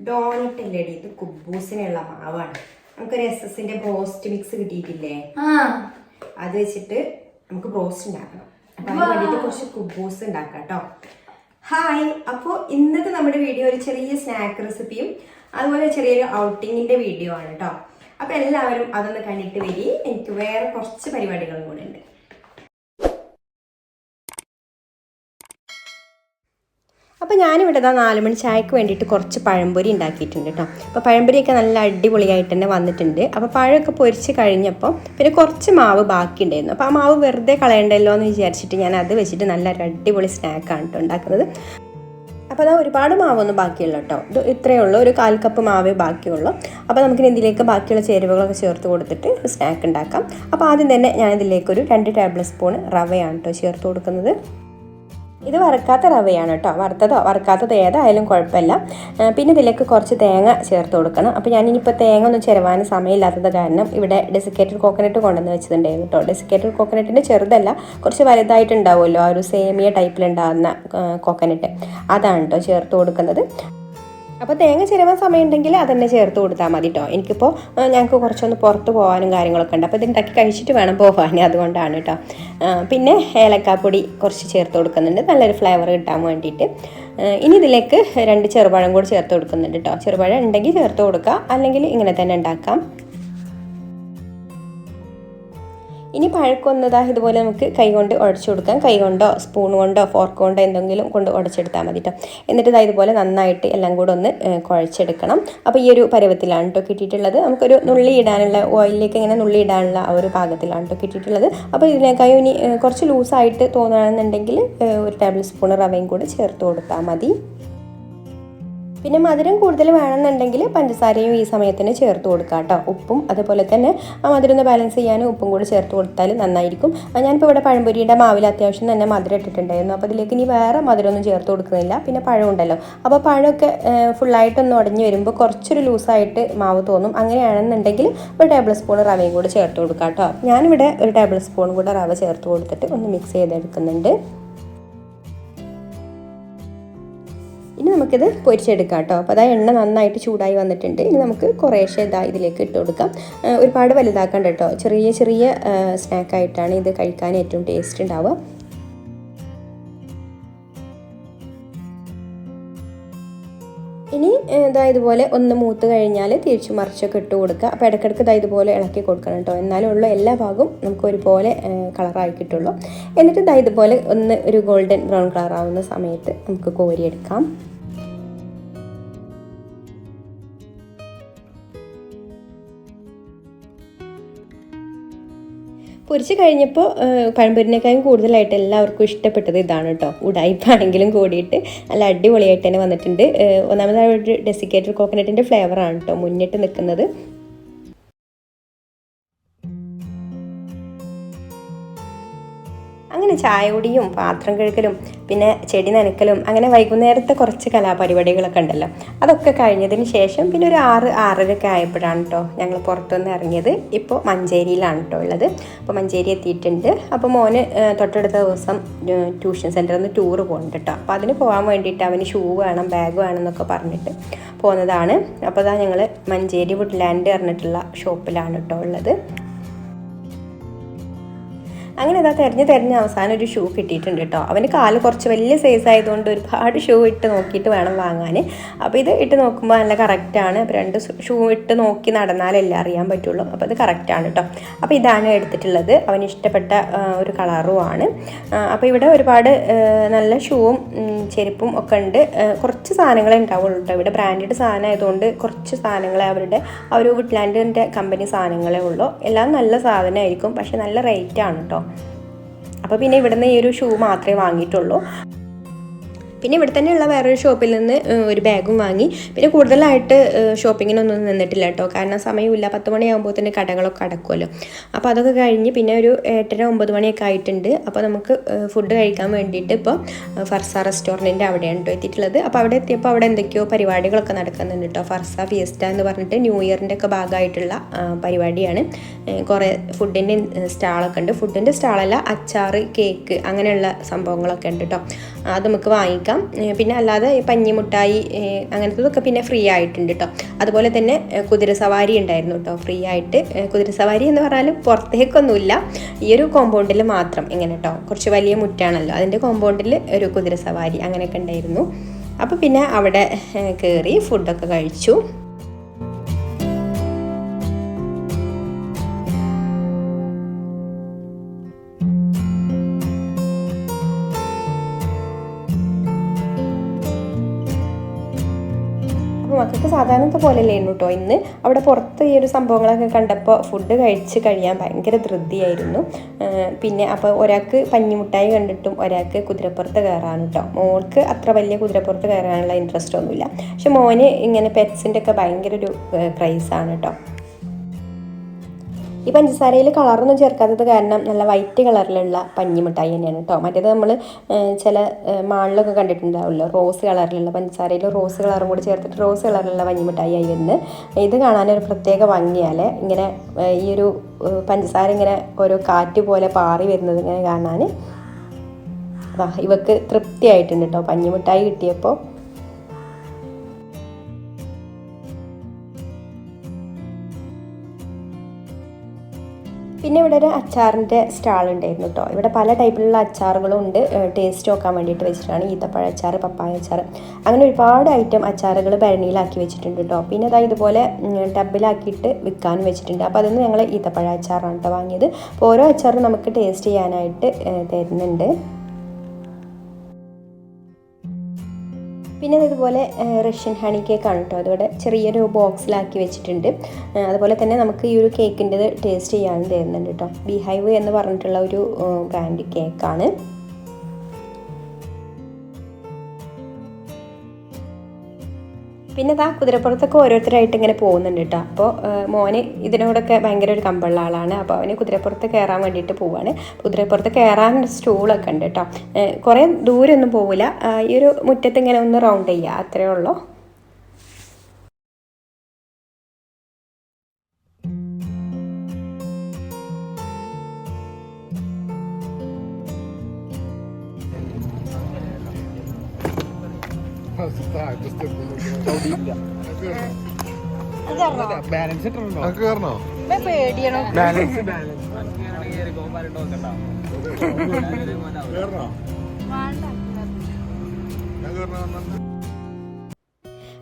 Doughnut അല്ലേടി, ഇത് കുബൂസിനുള്ള മാവാണ്. നമുക്കൊരു SS-ന്റെ ബ്രോസ്റ്റ് മിക്സ് കിട്ടിയിട്ടില്ലേ, അത് വെച്ചിട്ട് നമുക്ക് ബ്രോസ്റ്റ് ഉണ്ടാക്കണം. അപ്പൊ അതിന് വേണ്ടിയിട്ട് കുറച്ച് കുബൂസ് ഉണ്ടാക്കാം കേട്ടോ. ഹായ്, അപ്പോൾ ഇന്നത്തെ നമ്മുടെ വീഡിയോ ഒരു ചെറിയ സ്നാക്ക് റെസിപ്പിയും അതുപോലെ ചെറിയൊരു ഔട്ടിങ്ങിന്റെ വീഡിയോ ആണ് കേട്ടോ. അപ്പൊ എല്ലാവരും അതൊന്ന് കണ്ടിട്ട് വരി. എനിക്ക് വേറെ കുറച്ച് പരിപാടികളും കൂടെ ഉണ്ട്. അപ്പോൾ ഞാനിവിടെ 4 മണി ചായക്ക് വേണ്ടിയിട്ട് കുറച്ച് പഴംപൊരി ഉണ്ടാക്കിയിട്ടുണ്ട് കേട്ടോ. അപ്പോൾ പഴംപൊരിയൊക്കെ നല്ല അടിപൊളിയായിട്ട് തന്നെ വന്നിട്ടുണ്ട്. അപ്പോൾ പഴമൊക്കെ പൊരിച്ച് കഴിഞ്ഞപ്പോൾ പിന്നെ കുറച്ച് മാവ് ബാക്കിയുണ്ടായിരുന്നു. അപ്പോൾ ആ മാവ് വെറുതെ കളയണ്ടല്ലോ എന്ന് വിചാരിച്ചിട്ട് ഞാൻ അത് വെച്ചിട്ട് നല്ലൊരു അടിപൊളി സ്നാക്കാണ് കേട്ടോ ഉണ്ടാക്കുന്നത്. അപ്പോൾ അത് ഒരുപാട് മാവൊന്നും ബാക്കിയുള്ളൂ കേട്ടോ. ഇത് ഇത്രയേ ഉള്ളൂ, ഒരു 1/4 കപ്പ് മാവേ ബാക്കിയുള്ളൂ. അപ്പോൾ നമുക്കിനി ഇതിലേക്ക് ബാക്കിയുള്ള ചേരുവകളൊക്കെ ചേർത്ത് കൊടുത്തിട്ട് സ്നാക്ക് ഉണ്ടാക്കാം. അപ്പോൾ ആദ്യം തന്നെ ഞാനിതിലേക്കൊരു 2 ടേബിൾ സ്പൂൺ റവയാണ് കേട്ടോ ചേർത്ത് കൊടുക്കുന്നത്. ഇത് വറുക്കാത്ത റവയാണ് കേട്ടോ. വറുത്തതോ വറുക്കാത്തതോ ഏതായാലും കുഴപ്പമില്ല. പിന്നെ ഇതിലേക്ക് കുറച്ച് തേങ്ങ ചേർത്ത് കൊടുക്കണം. അപ്പോൾ ഞാനിനിപ്പോൾ തേങ്ങ ഒന്നും ചിരവാൻ സമയമില്ലാത്തത് കാരണം ഇവിടെ ഡെസിക്കേറ്റഡ് കോക്കനട്ട് കൊണ്ടുവന്ന് വെച്ചിട്ടുണ്ടായിരുന്നു കേട്ടോ. ഡെസിക്കേറ്റഡ് കോക്കനട്ടിൻ്റെ ചെറുതല്ല, കുറച്ച് വലുതായിട്ടുണ്ടാവുമല്ലോ, ആ ഒരു സേമിയ ടൈപ്പിലുണ്ടാകുന്ന കോക്കനട്ട്, അതാണ് കേട്ടോ ചേർത്ത് കൊടുക്കുന്നത്. അപ്പോൾ തേങ്ങ ചിരവാൻ സമയം ഉണ്ടെങ്കിൽ അതന്നെ ചേർത്ത് കൊടുത്താൽ മതി കേട്ടോ. എനിക്കിപ്പോൾ ഞങ്ങൾക്ക് കുറച്ചൊന്ന് പുറത്ത് പോകാനും കാര്യങ്ങളൊക്കെ ഉണ്ട്. അപ്പോൾ ഇതുണ്ടാക്കി കഴിച്ചിട്ട് വേണം പോകാൻ, അതുകൊണ്ടാണ് കേട്ടോ. പിന്നെ ഏലക്കാപ്പൊടി കുറച്ച് ചേർത്ത് കൊടുക്കുന്നുണ്ട്, നല്ലൊരു ഫ്ലേവർ കിട്ടാൻ വേണ്ടിയിട്ട്. ഇനി ഇതിലേക്ക് 2 ചെറുപഴം കൂടി ചേർത്ത് കൊടുക്കുന്നുണ്ട് കേട്ടോ. ചെറുപഴം ഉണ്ടെങ്കിൽ ചേർത്ത് കൊടുക്കുക, അല്ലെങ്കിൽ ഇങ്ങനെ തന്നെ ഉണ്ടാക്കാം. ഇനി പഴക്കൊന്നതാ ഇതുപോലെ നമുക്ക് കൈ കൊണ്ട് ഉടച്ചു കൊടുക്കാം. കൈ കൊണ്ടോ സ്പൂൺ കൊണ്ടോ ഫോർക്ക് കൊണ്ടോ എന്തെങ്കിലും കൊണ്ട് ഉടച്ചെടുത്താൽ മതി കേട്ടോ. എന്നിട്ട് ഇതുപോലെ നന്നായിട്ട് എല്ലാം കൂടെ ഒന്ന് കുഴച്ചെടുക്കണം. അപ്പോൾ ഈ ഒരു പരുവത്തിലാണ് കേട്ടോ കിട്ടിയിട്ടുള്ളത്. നമുക്കൊരു നുള്ളി ഇടാനുള്ള, ഓയിലിലേക്ക് ഇങ്ങനെ നുള്ളി ഇടാനുള്ള ആ ഒരു പാകത്തിലാണ് കേട്ടോ കിട്ടിയിട്ടുള്ളത്. അപ്പോൾ ഇതിനേക്കായി ഇനി കുറച്ച് ലൂസായിട്ട് തോന്നുകയാണെന്നുണ്ടെങ്കിൽ 1 ടേബിൾ സ്പൂൺ റവയും കൂടെ ചേർത്ത് കൊടുത്താൽ മതി. പിന്നെ മധുരം കൂടുതൽ വേണമെന്നുണ്ടെങ്കിൽ പഞ്ചസാരയും ഈ സമയത്തിന് ചേർത്ത് കൊടുക്കുക കേട്ടോ. ഉപ്പും അതുപോലെ തന്നെ ആ മധുരം ഒന്ന് ബാലൻസ് ചെയ്യാനും ഉപ്പും കൂടി ചേർത്ത് കൊടുത്താൽ നന്നായിരിക്കും. ഞാനിപ്പോൾ ഇവിടെ പഴംപൊരിയുടെ മാവിൽ അത്യാവശ്യം തന്നെ മധുരം ഇട്ടിട്ടുണ്ടായിരുന്നു. അപ്പോൾ അതിലേക്ക് ഇനി വേറെ മധുരമൊന്നും ചേർത്ത് കൊടുക്കുന്നില്ല. പിന്നെ പഴം ഉണ്ടല്ലോ, അപ്പോൾ പഴമൊക്കെ ഫുള്ളായിട്ടൊന്ന് ഉടഞ്ഞ് വരുമ്പോൾ കുറച്ചൊരു ലൂസായിട്ട് മാവ് തോന്നും. അങ്ങനെയാണെന്നുണ്ടെങ്കിൽ 1 ടേബിൾ സ്പൂൺ റവയും കൂടി ചേർത്ത് കൊടുക്കുക കേട്ടോ. ഞാനിവിടെ 1 ടേബിൾ സ്പൂൺ കൂടെ റവ ചേർത്ത് കൊടുത്തിട്ട് ഒന്ന് മിക്സ് ചെയ്തെടുക്കുന്നുണ്ട്. ഇനി നമുക്കിത് പൊരിച്ചെടുക്കാം കേട്ടോ. അപ്പോൾ എണ്ണ നന്നായിട്ട് ചൂടായി വന്നിട്ടുണ്ട്. ഇനി നമുക്ക് കുറേശ്ശെ ഇതിലേക്ക് ഇട്ട് കൊടുക്കാം. ഒരുപാട് വലുതാക്കണ്ട കേട്ടോ. ചെറിയ ചെറിയ സ്നാക്കായിട്ടാണ് ഇത് കഴിക്കാൻ ഏറ്റവും ടേസ്റ്റ് ഉണ്ടാവുക. ഇനി ഇതുപോലെ ഒന്ന് മൂത്ത് കഴിഞ്ഞാൽ തിരിച്ചു മറിച്ചൊക്കെ ഇട്ട് കൊടുക്കുക. അപ്പോൾ ഇടയ്ക്കിടയ്ക്ക് ഇതുപോലെ ഇളക്കി കൊടുക്കണം കേട്ടോ. എന്നാലും ഉള്ള എല്ലാ ഭാഗവും നമുക്ക് ഒരുപോലെ കളറായി കിട്ടുള്ളൂ. എന്നിട്ട് ഇതുപോലെ ഒന്ന് ഒരു ഗോൾഡൻ ബ്രൗൺ കളറാവുന്ന സമയത്ത് നമുക്ക് കോരിയെടുക്കാം. പൊരിച്ച് കഴിഞ്ഞപ്പോൾ പഴംപൊരിനേക്കാളും കൂടുതലായിട്ട് എല്ലാവർക്കും ഇഷ്ടപ്പെട്ടത് ഇതാണ് കേട്ടോ. ഉടായിപ്പാണെങ്കിലും കൂടിയിട്ട് നല്ല അടിപൊളിയായിട്ട് തന്നെ വന്നിട്ടുണ്ട്. ഒന്നാമതായിട്ട് ഡെസിക്കേറ്റഡ് കോക്കനട്ടിൻ്റെ ഫ്ലേവറാണ് കേട്ടോ മുന്നിട്ട് നിൽക്കുന്നത്. അങ്ങനെ ചായ കുടിയും പാത്രം കഴുകലും പിന്നെ ചെടി നനയ്ക്കലും അങ്ങനെ വൈകുന്നേരത്തെ കുറച്ച് കലാപരിപാടികളൊക്കെ ഉണ്ടല്ലോ, അതൊക്കെ കഴിഞ്ഞതിന് ശേഷം പിന്നെ ഒരു 6-6:30 ആയപ്പോഴാണ് കേട്ടോ ഞങ്ങൾ പുറത്തുനിന്ന് ഇറങ്ങിയത്. ഇപ്പോൾ മഞ്ചേരിയിലാണ് കേട്ടോ ഉള്ളത്. അപ്പോൾ മഞ്ചേരി എത്തിയിട്ടുണ്ട്. അപ്പോൾ മോന് തൊട്ടടുത്ത ദിവസം ട്യൂഷൻ സെൻറ്ററിൽ നിന്ന് ടൂറ് പോകുന്നുണ്ട് കേട്ടോ. അപ്പോൾ അതിന് പോകാൻ വേണ്ടിയിട്ട് അവന് ഷൂ വേണം, ബാഗ് വേണം എന്നൊക്കെ പറഞ്ഞിട്ട് പോകുന്നതാണ്. അപ്പോൾ ഞങ്ങൾ മഞ്ചേരി വുഡ്ലാൻഡ് പറഞ്ഞിട്ടുള്ള ഷോപ്പിലാണ് കേട്ടോ ഉള്ളത്. അങ്ങനെ തിരഞ്ഞ് അവസാനം ഒരു ഷൂ കിട്ടിയിട്ടുണ്ട് കേട്ടോ. അവന് കാല് കുറച്ച് വലിയ സൈസ് ആയതുകൊണ്ട് ഒരുപാട് ഷൂ ഇട്ട് നോക്കിയിട്ട് വേണം വാങ്ങാൻ. അപ്പോൾ ഇത് ഇട്ട് നോക്കുമ്പോൾ നല്ല കറക്റ്റാണ്. അപ്പോൾ 2 ഷൂ ഇട്ട് നോക്കി നടന്നാലല്ലേ അറിയാൻ പറ്റുള്ളൂ. അപ്പോൾ ഇത് കറക്റ്റാണ് കേട്ടോ. അപ്പോൾ ഇതാണ് എടുത്തിട്ടുള്ളത്. അവന് ഇഷ്ടപ്പെട്ട ഒരു കളറുമാണ്. അപ്പോൾ ഇവിടെ ഒരുപാട് നല്ല ഷൂവും ചെരുപ്പും ഒക്കെ ഉണ്ട്. കുറച്ച് സാധനങ്ങളെ ഉണ്ടാവുള്ളൂ കേട്ടോ. ഇവിടെ ബ്രാൻഡഡ് സാധനം ആയതുകൊണ്ട് കുറച്ച് സാധനങ്ങളെ അവരുടെ ആ ഒരു വുഡ്ലാൻഡിൻ്റെ കമ്പനി സാധനങ്ങളേ ഉള്ളൂ. എല്ലാം നല്ല സാധനമായിരിക്കും, പക്ഷെ നല്ല റേറ്റാണ് കേട്ടോ. അപ്പോൾ പിന്നെ ഇവിടുന്ന് ഈ ഒരു ഷൂ മാത്രമേ വാങ്ങിയിട്ടുള്ളൂ. പിന്നെ ഇവിടെ തന്നെയുള്ള വേറൊരു ഷോപ്പിൽ നിന്ന് ഒരു ബാഗും വാങ്ങി. പിന്നെ കൂടുതലായിട്ട് ഷോപ്പിങ്ങിനൊന്നും നിന്നിട്ടില്ല കേട്ടോ. കാരണം സമയമില്ല. 10 മണിയാകുമ്പോൾ തന്നെ കടകളൊക്കെ അടക്കുമല്ലോ. അപ്പോൾ അതൊക്കെ കഴിഞ്ഞ് പിന്നെ ഒരു 8-9 മണിയൊക്കെ ആയിട്ടുണ്ട്. അപ്പോൾ നമുക്ക് ഫുഡ് കഴിക്കാൻ വേണ്ടിയിട്ട് ഇപ്പോൾ ഫർസ റെസ്റ്റോറൻറ്റിൻ്റെ അവിടെയാണ് കേട്ടോ എത്തിയിട്ടുള്ളത്. അപ്പോൾ അവിടെ എത്തിയപ്പോൾ അവിടെ എന്തൊക്കെയോ പരിപാടികളൊക്കെ നടക്കുന്നുണ്ട് കേട്ടോ. ഫർസ ഫിയസ്റ്റ എന്ന് പറഞ്ഞിട്ട് ന്യൂ ഇയറിൻ്റെ ഒക്കെ ഭാഗമായിട്ടുള്ള പരിപാടിയാണ്. കുറേ ഫുഡിൻ്റെ സ്റ്റാളൊക്കെ ഉണ്ട്. ഫുഡിൻ്റെ സ്റ്റാളല്ല, അച്ചാറ്, കേക്ക് അങ്ങനെയുള്ള സംഭവങ്ങളൊക്കെ ഉണ്ട് കേട്ടോ. അത് നമുക്ക് വാങ്ങിക്കാം. ചെയ്യാം. പിന്നെ അല്ലാതെ പഞ്ഞിമുട്ടായി അങ്ങനത്തതൊക്കെ പിന്നെ ഫ്രീ ആയിട്ടുണ്ട് കേട്ടോ. അതുപോലെ തന്നെ കുതിരസവാരി ഉണ്ടായിരുന്നു കേട്ടോ, ഫ്രീ ആയിട്ട്. കുതിരസവാരി എന്ന് പറഞ്ഞാൽ പുറത്തേക്കൊന്നുമില്ല, ഈ ഒരു കോമ്പൗണ്ടിൽ മാത്രം ഇങ്ങനെ കേട്ടോ. കുറച്ച് വലിയ മുറ്റാണല്ലോ, അതിൻ്റെ കോമ്പൗണ്ടിൽ ഒരു കുതിരസവാരി അങ്ങനെയൊക്കെ ഉണ്ടായിരുന്നു. അപ്പോൾ പിന്നെ അവിടെ കയറി ഫുഡൊക്കെ കഴിച്ചു. മക്കൾക്ക് സാധാരണത്തെ പോലെയല്ലായിരുന്നു കേട്ടോ ഇന്ന്. അവിടെ പുറത്ത് ഈ ഒരു സംഭവങ്ങളൊക്കെ കണ്ടപ്പോൾ ഫുഡ് കഴിച്ച് കഴിയാൻ ഭയങ്കര ധൃതിയായിരുന്നു. പിന്നെ അപ്പോൾ ഒരാൾക്ക് പഞ്ഞിമുട്ടായി കണ്ടിട്ടും ഒരാൾക്ക് കുതിരപ്പുറത്ത് കയറാനും കേട്ടോ. മോൾക്ക് അത്ര വലിയ കുതിരപ്പുറത്ത് കയറാനുള്ള ഇൻട്രസ്റ്റ് ഒന്നുമില്ല, പക്ഷെ മോന് ഇങ്ങനെ പെറ്റ്സിൻ്റെ ഒക്കെ ഭയങ്കര ഒരു ക്രൈസാണ് കേട്ടോ. ഈ പഞ്ചസാരയിൽ കളറൊന്നും ചേർക്കാത്തത് കാരണം നല്ല വൈറ്റ് കളറിലുള്ള പഞ്ഞിമിഠായി തന്നെയാണ് കേട്ടോ. മറ്റേത് നമ്മൾ ചില മാളിലൊക്കെ കണ്ടിട്ടുണ്ടാവുമല്ലോ, റോസ് കളറിലുള്ള പഞ്ചസാരയിൽ റോസ് കളറും കൂടി ചേർത്തിട്ട് റോസ് കളറിലുള്ള പഞ്ഞിമിഠായി ആയി വരുന്നത്. ഇത് കാണാനൊരു പ്രത്യേക ഭംഗിയാൽ ഇങ്ങനെ ഈ ഒരു പഞ്ചസാര ഇങ്ങനെ ഓരോ കാറ്റ് പോലെ പാറി വരുന്നത് ഇങ്ങനെ കാണാൻ ഇവക്ക് തൃപ്തിയായിട്ടുണ്ട് കേട്ടോ പഞ്ഞിമിഠായി കിട്ടിയപ്പോൾ. പിന്നെ ഇവിടെ ഒരു അച്ചാറിൻ്റെ സ്റ്റാൾ ഉണ്ടായിരുന്നു കേട്ടോ. ഇവിടെ പല ടൈപ്പിലുള്ള അച്ചാറുകളും ഉണ്ട്. ടേസ്റ്റ് നോക്കാൻ വേണ്ടിയിട്ട് വെച്ചിട്ടാണ് ഈത്തപ്പഴ അച്ചാർ, പപ്പായ അച്ചാർ, അങ്ങനെ ഒരുപാട് ഐറ്റം അച്ചാറുകൾ ഭരണിയിലാക്കി വെച്ചിട്ടുണ്ട് കേട്ടോ. പിന്നെ അതായത് ഇതുപോലെ ടബിലാക്കിയിട്ട് വിൽക്കാനും വെച്ചിട്ടുണ്ട്. അപ്പോൾ അതൊന്ന് ഞങ്ങൾ ഈത്തപ്പഴ അച്ചാറാണ് കേട്ടോ വാങ്ങിയത്. അപ്പോൾ ഓരോ അച്ചാറും നമുക്ക് ടേസ്റ്റ് ചെയ്യാനായിട്ട് തരുന്നുണ്ട്. പിന്നെ ഇതുപോലെ റഷ്യൻ ഹണി കേക്കാണ് കേട്ടോ. അതിവിടെ ചെറിയൊരു ബോക്സിലാക്കി വെച്ചിട്ടുണ്ട്. അതുപോലെ തന്നെ നമുക്ക് ഈ ഒരു കേക്കിൻ്റെത് ടേസ്റ്റ് ചെയ്യാനും തരുന്നുണ്ട് കേട്ടോ. ബീഹൈവ് എന്ന് പറഞ്ഞിട്ടുള്ള ഒരു ബ്രാൻഡ് കേക്കാണ്. പിന്നെ കുതിരപ്പുറത്തൊക്കെ ഓരോരുത്തരായിട്ട് ഇങ്ങനെ പോകുന്നുണ്ട് കേട്ടോ. അപ്പോൾ മോന് ഇതിനോടൊക്കെ ഭയങ്കര ഒരു കമ്പുള്ള ആളാണ്. അപ്പോൾ അവന് കുതിരപ്പുറത്ത് കയറാൻ വേണ്ടിയിട്ട് പോവാണ്. കുതിരപ്പുറത്ത് കയറാൻ സ്റ്റൂളൊക്കെ ഉണ്ട് കേട്ടോ. കുറേ ദൂരമൊന്നും പോവില്ല, ഈ ഒരു മുറ്റത്ത് ഇങ്ങനെ ഒന്ന് റൗണ്ട് ചെയ്യുക, അത്രയേ ഉള്ളൂ.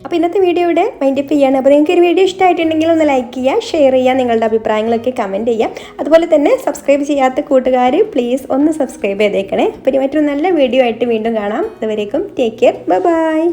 അപ്പോൾ ഇന്നത്തെ വീഡിയോ ഇവിടെ വൈൻഡപ്പ് ചെയ്യാണ്. അപ്പോൾ നിങ്ങൾക്ക് ഒരു വീഡിയോ ഇഷ്ടമായിട്ടുണ്ടെങ്കിൽ ഒന്ന് ലൈക്ക് ചെയ്യുക, ഷെയർ ചെയ്യുക, നിങ്ങളുടെ അഭിപ്രായങ്ങളൊക്കെ കമൻറ്റ് ചെയ്യുക. അതുപോലെ തന്നെ സബ്സ്ക്രൈബ് ചെയ്യാത്ത കൂട്ടുകാർ പ്ലീസ് ഒന്ന് സബ്സ്ക്രൈബ് ചെയ്തേക്കണേ. അപ്പോൾ ഇനി മറ്റൊരു നല്ല വീഡിയോ ആയിട്ട് വീണ്ടും കാണാം. അതുവരേക്കും ടേക്ക് കെയർ, ബൈ ബൈ.